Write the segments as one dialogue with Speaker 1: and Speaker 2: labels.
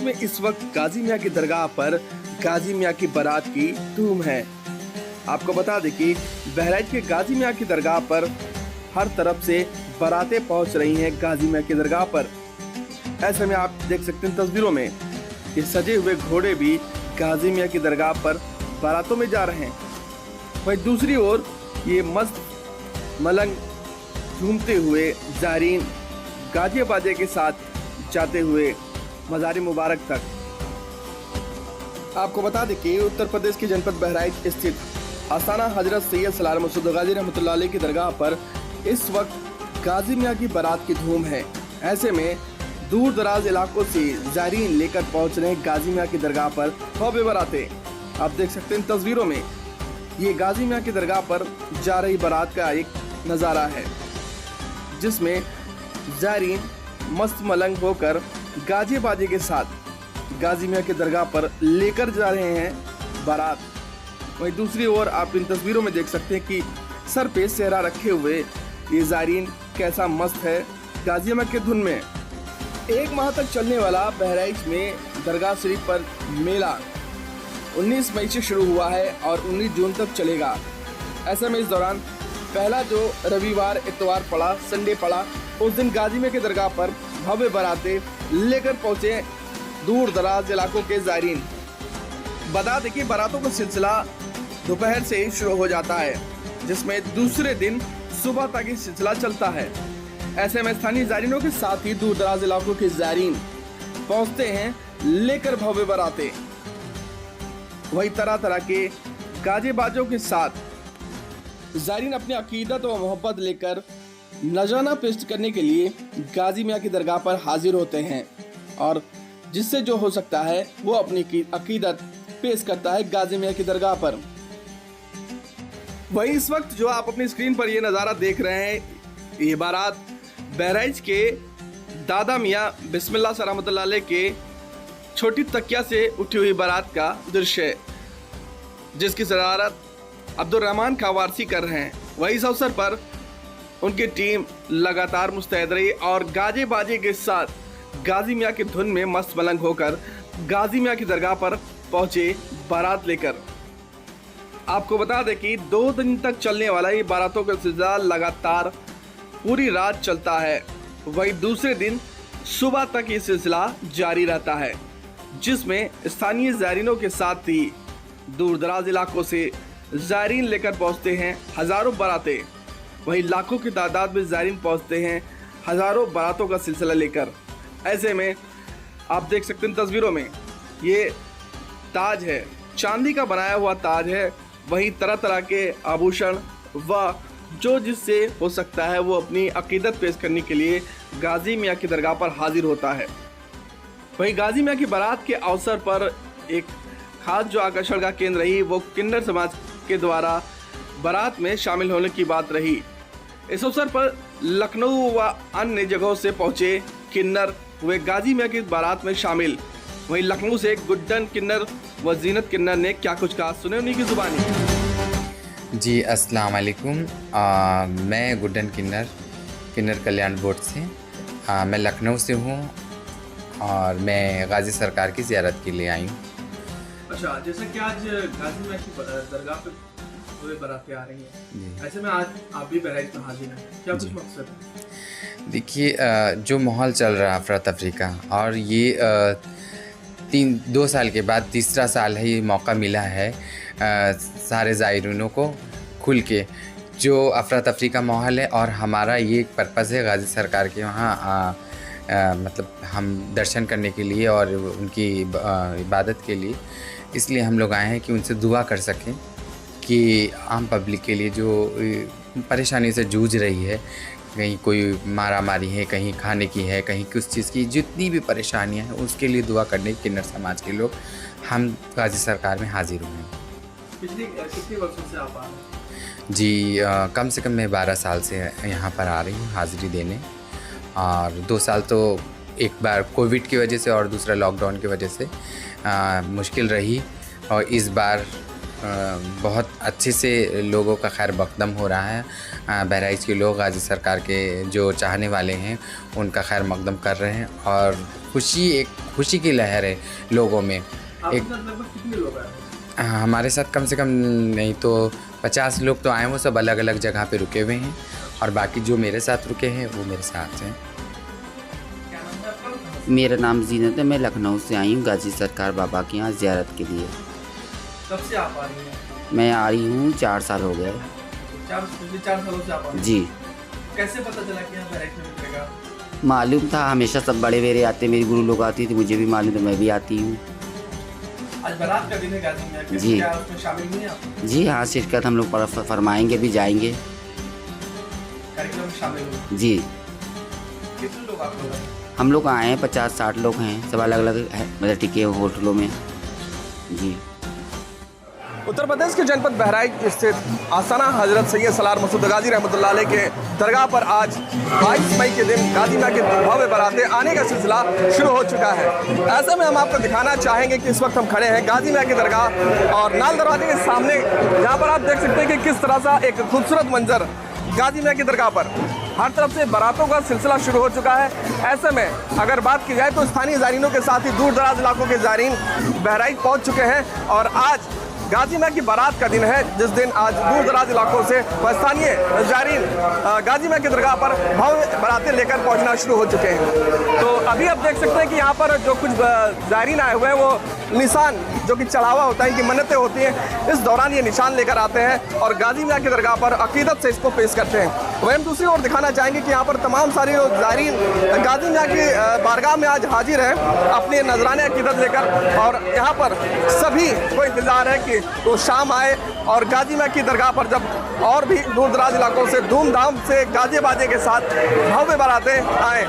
Speaker 1: में इस वक्त गाजी मियाँ की दरगाह पर गाजी मियाँ की बारात की धूम है। आपको बता दें कि बहराइच के गाजी मियाँ की दरगाह पर हर तरफ से बारातें पहुंच रही हैं गाजी मियाँ की दरगाह पर। ऐसे में आप देख सकते हैं तस्वीरों में ये सजे हुए घोड़े भी गाजी मियाँ की दरगाह पर बारातों में जा रहे हैं। वहीं दूसरी ओर ये मस्त मलंग झूमते हुए ज़ायरीन गाजे बाजे के साथ जाते हुए मज़ार मुबारक तक। आपको बता दें कि उत्तर प्रदेश के जनपद बहराइच स्थित आस्थाना हजरत सैयद सलार मसूद गाजी रहमतुल्लाह अलैह की दरगाह पर इस वक्त गाजी मियाँ की बारात की धूम है। ऐसे में दूर दराज इलाकों से ज़ायरीन लेकर पहुंच रहे गाजी मियाँ की दरगाह पर भव्य बारातें। आप देख सकते हैं तस्वीरों में ये गाजी मियाँ की दरगाह पर जा रही बारात का एक नज़ारा है, जिसमें ज़ायरीन मस्त मलंग होकर गाजे बाजे के साथ गाजी मियाँ की दरगाह पर लेकर जा रहे हैं बारात। वहीं दूसरी ओर आप इन तस्वीरों में देख सकते हैं कि सर पे सेहरा रखे हुए ये ज़ायरीन कैसा मस्त है गाजी मियाँ के धुन में। एक माह तक चलने वाला बहराइच में दरगाह शरीफ पर मेला 19 मई से शुरू हुआ है और 19 जून तक चलेगा। ऐसे में इस दौरान पहला जो रविवार इतवार पड़ा, संडे पड़ा, उस दिन गाजी मियाँ की दरगाह पर भव्य बारातें लेकर पहुंचे दूर दराज इलाकों के ज़ायरीन। बता दें कि बारातों का सिलसिला दोपहर से ही शुरू हो जाता है, जिसमें दूसरे दिन सुबह तक ये सिलसिला चलता है। ऐसे में स्थानीय ज़ायरीनों के साथ ही दूर दराज इलाकों के ज़ायरीन पहुंचते हैं लेकर भव्य बारातें। वही तरह तरह के गाजे बाजों के साथ ज़ायरीन अपनी अकीदत और मोहब्बत लेकर नजराना पेश करने के लिए गाजी मियाँ की दरगाह पर हाजिर होते हैं और जिससे जो हो सकता है वो अपनी अकीदत पेश करता है गाजी मियाँ की दरगाह पर। वहीं इस वक्त जो आप अपनी स्क्रीन पर ये नज़ारा देख रहे हैं, ये बारात बहराइच के दादा मियाँ बिस्मिल्लाह रहमतुल्लाह अलैह के छोटी तकिया से उठी हुई बारात का दृश्य है, जिसकी सदारत अब्दुर्रहमान खावारसी कर रहे हैं। वही इस अवसर पर उनकी टीम लगातार मुस्तैद रही और गाजे बाजे के साथ गाजी मियाँ की धुन में मस्त मलंग होकर गाजी मियाँ की दरगाह पर पहुंचे बारात लेकर। आपको बता दें कि 2 दिन तक चलने वाला ये बारातों का सिलसिला लगातार पूरी रात चलता है। वही दूसरे दिन सुबह तक ये सिलसिला जारी रहता है, जिसमें स्थानीय ज़ायरीनों के साथ ही दूर दराज इलाकों से ज़ायरीन लेकर पहुंचते हैं हज़ारों बारातें। वहीं लाखों की तादाद में ज़ायरीन पहुंचते हैं हज़ारों बारातों का सिलसिला लेकर। ऐसे में आप देख सकते हैं तस्वीरों में ये ताज है, चांदी का बनाया हुआ ताज है। वहीं तरह तरह के आभूषण व जो जिससे हो सकता है वो अपनी अकीदत पेश करने के लिए गाजी मियाँ की दरगाह पर हाजिर होता है। वहीं गाजी मियाँ की बारात के अवसर पर एक खास जो आकर्षण का केंद्र रही वो किन्नर समाज के द्वारा बारात में शामिल होने की बात रही। इस अवसर पर लखनऊ व अन्य जगहों से पहुंचे किन्नर हुए गाजी मियाँ की बारात में शामिल। वहीं लखनऊ से गुड्डन किन्नर व जीनत किन्नर ने क्या कुछ कहा, सुने उन्हीं की जुबानी।
Speaker 2: जी अस्सलाम वालेकुम। मैं गुड्डन किन्नर कल्याण बोर्ड से मैं लखनऊ से हूँ और मैं गाजी सरकार की ज़ियारत के लिए आई हूँ।
Speaker 1: अच्छा, जैसे कि आज गाजी मियाँ की दरगाह पे पूरे बारातें आ रही हैं, ऐसे में आज आप भी बहराइच में हाजिर हैं, क्या कुछ मकसद है?
Speaker 2: देखिए, जो माहौल चल रहा है अफरा तफरी का, और ये 2 साल के बाद तीसरा साल है ये मौका मिला है सारे ज़ायरीनों को खुल के जो अफरा तफरी का माहौल है। और हमारा ये एक पर्पज़ है गाजी सरकार के वहाँ मतलब हम दर्शन करने के लिए और उनकी इबादत के लिए, इसलिए हम लोग आए हैं कि उनसे दुआ कर सकें कि आम पब्लिक के लिए जो परेशानी से जूझ रही है, कहीं कोई मारा मारी है, कहीं खाने की है, कहीं किस चीज़ की, जितनी भी परेशानियां हैं उसके लिए दुआ करने किन्नर समाज के लोग हम गाजी सरकार में हाजिर हुए हैं।
Speaker 1: कितने वर्षों से आप आ रहे हैं?
Speaker 2: जी कम से कम मैं 12 साल से यहाँ पर आ रही हूँ हाज़िरी देने, और 2 साल तो एक बार कोविड की वजह से और दूसरा लॉकडाउन की वजह से मुश्किल रही, और इस बार बहुत अच्छे से लोगों का खैर मकदम हो रहा है। बहराइच के लोग गाजी सरकार के जो चाहने वाले हैं उनका खैर मकदम कर रहे हैं, और खुशी की लहर है लोगों में।
Speaker 1: आपके साथ लगभग कितने लोग हैं?
Speaker 2: हमारे साथ कम से कम नहीं तो 50 लोग तो आए, वो सब अलग अलग जगह पे रुके हुए हैं, और बाकी जो मेरे साथ रुके हैं वो मेरे साथ हैं।
Speaker 3: मेरा नाम जीनत है, मैं लखनऊ से आई हूँ गाजी सरकार बाबा के यहाँ ज़ियारत के लिए।
Speaker 1: कब से आप आ रही हैं?
Speaker 3: मैं आ रही हूँ 4 साल हो गए।
Speaker 1: पिछले 4 सालों से आप आ रही हैं?
Speaker 3: जी,
Speaker 1: कैसे पता चला कि यहाँ बहराइच में मिलेगा?
Speaker 3: मालूम था, हमेशा सब बड़े बेरे आते, मेरी गुरु लोग आती थी, मुझे भी मालूम था, मैं भी आती हूँ।
Speaker 1: आज बारात का दिन है गाजी में,
Speaker 3: जी।
Speaker 1: क्या उसमें शामिल हुई आप?
Speaker 3: जी हाँ, शिरकत हम लोग फरमाएंगे भी, जाएंगे।
Speaker 1: कार्यक्रम में शामिल हुई?
Speaker 3: जी,
Speaker 1: कितने लोग आप लोग हैं?
Speaker 3: हम लोग आए हैं 50-60 लोग हैं, सब अलग अलग है, मतलब टिके होटलों में। जी।
Speaker 1: उत्तर प्रदेश के जनपद बहराइच स्थित आस्थाना हजरत सैयद सलार मसूद गाजी रहमतुल्लाह अलैह के दरगाह पर आज 22 मई के दिन गाजी माँ की भव्य बारातें आने का सिलसिला शुरू हो चुका है। ऐसे में हम आपको दिखाना चाहेंगे कि इस वक्त हम खड़े हैं गाजी माँ की दरगाह और नाल दरवाजे के सामने, जहाँ पर आप देख सकते हैं कि किस तरह सा एक खूबसूरत मंजर गाजी माँ की दरगाह पर हर तरफ से बारातों का सिलसिला शुरू हो चुका है। ऐसे में अगर बात की जाए तो स्थानीय ज़ायरीनों के साथ ही दूर दराज इलाकों के ज़ायरीन बहराइच पहुँच चुके हैं और आज गाजी माँ की बारात का दिन है, जिस दिन आज दूर दराज इलाकों से व स्थानीय ज़ायरीन गाजी माँ की दरगाह पर भव्य बारातें लेकर पहुंचना शुरू हो चुके हैं। तो अभी आप देख सकते हैं कि यहाँ पर जो कुछ ज़ायरीन आए हुए हैं वो निशान, जो कि चढ़ावा होता है, कि मन्नतें होती हैं, इस दौरान ये निशान लेकर आते हैं और गाजी माँ की दरगाह पर अकीदत से इसको पेश करते हैं। वहीं दूसरी ओर दिखाना चाहेंगे कि यहाँ पर तमाम सारे ज़ायरीन गाजी माँ की बारगाह में आज हाजिर हैं अपनी नजराने अकीदत लेकर, और यहाँ पर सभी को इंतज़ार है कि वो शाम आए और गाजी माँ की दरगाह पर जब और भी दूर दराज इलाकों से धूमधाम से गाजे बाजे के साथ भव्य बारातें आए।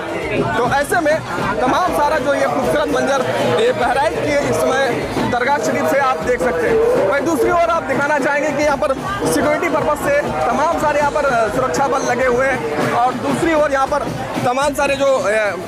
Speaker 1: तो ऐसे में तमाम सारा जो ये खूबसूरत मंजर ये बहराइच की इस समय दरगाह शरीफ से आप देख सकते हैं। वहीं दूसरी ओर आप दिखाना चाहेंगे कि यहाँ पर सिक्योरिटी पर्पज से तमाम सारे यहाँ पर सुरक्षा बल लगे हुए हैं, और दूसरी ओर यहाँ पर तमाम सारे जो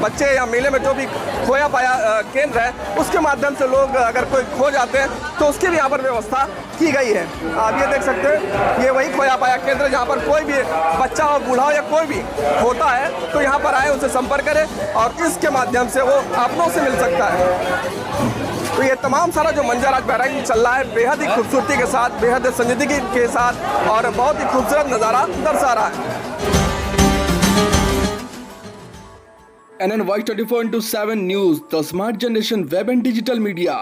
Speaker 1: बच्चे या मेले में जो भी खोया पाया केंद्र है, उसके माध्यम से लोग अगर कोई खो जाते हैं तो उसकी भी यहाँ पर व्यवस्था की गई है। आप ये देख सकते हैं, ये वही खोया पाया केंद्र जहाँ पर कोई भी बच्चा हो, बूढ़ा हो या कोई भी होता है तो यहाँ पर आए, उसे संपर्क करें और इसके माध्यम से वो अपनों से मिल सकता है। तो ये तमाम सारा जो मंजर आज बहराइच में चल रहा है, बेहद ही खूबसूरती के साथ, बेहद संजीदगी के साथ और बहुत ही खूबसूरत नज़ारा दर्शा रहा है। NN Voice 24/7 News, the smart generation web and digital media.